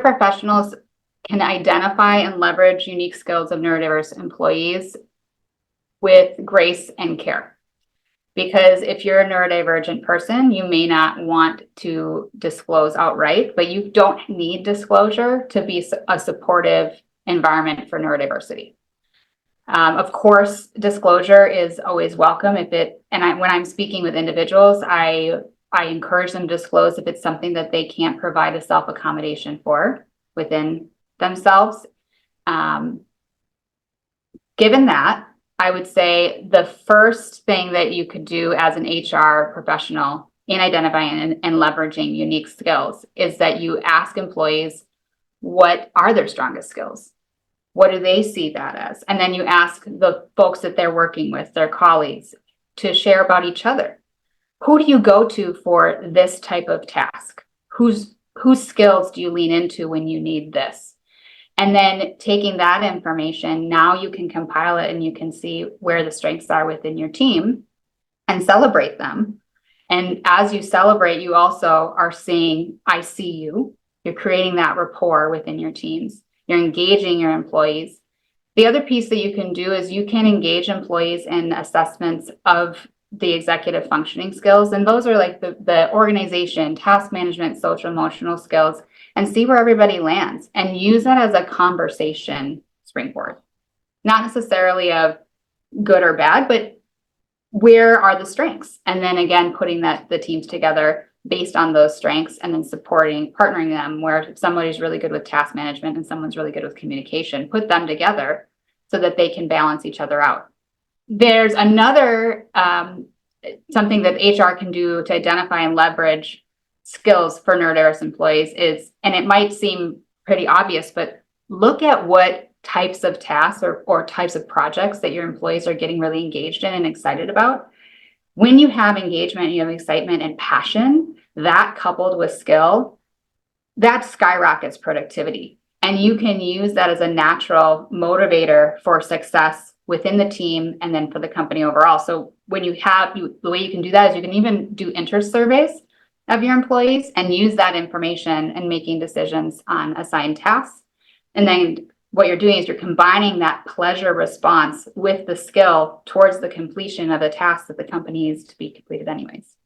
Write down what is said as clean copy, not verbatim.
professionals can identify and leverage unique skills of neurodiverse employees with grace and care. Because if you're a neurodivergent person, you may not want to disclose outright, but you don't need disclosure to be a supportive environment for neurodiversity. Of course, disclosure is always welcome. When I'm speaking with individuals, I encourage them to disclose if it's something that they can't provide a self-accommodation for within themselves. Given that, I would say the first thing that you could do as an HR professional in identifying and leveraging unique skills is that you ask employees, what are their strongest skills? What do they see that as? And then you ask the folks that they're working with, their colleagues, to share about each other. Who do you go to for this type of task? Whose skills do you lean into when you need this? And then taking that information, now you can compile it and you can see where the strengths are within your team and celebrate them. And as you celebrate, you also are saying, I see you. You're creating that rapport within your teams. You're engaging your employees. The other piece that you can do is you can engage employees in assessments of the executive functioning skills. And those are like the organization, task management, social emotional skills, and see where everybody lands and use that as a conversation springboard. Not necessarily of good or bad, but where are the strengths? And then again, putting the teams together based on those strengths and then partnering them where if somebody's really good with task management and someone's really good with communication, put them together so that they can balance each other out. There's another something that HR can do to identify and leverage skills for neurodiverse employees is, and it might seem pretty obvious, but look at what types of tasks or types of projects that your employees are getting really engaged in and excited about. When you have engagement, you have excitement and passion, that coupled with skill, that skyrockets productivity. And you can use that as a natural motivator for success within the team and then for the company overall. So when the way you can do that is you can even do interest surveys of your employees and use that information in making decisions on assigned tasks. And then what you're doing is you're combining that pleasure response with the skill towards the completion of the task that the company needs to be completed anyways.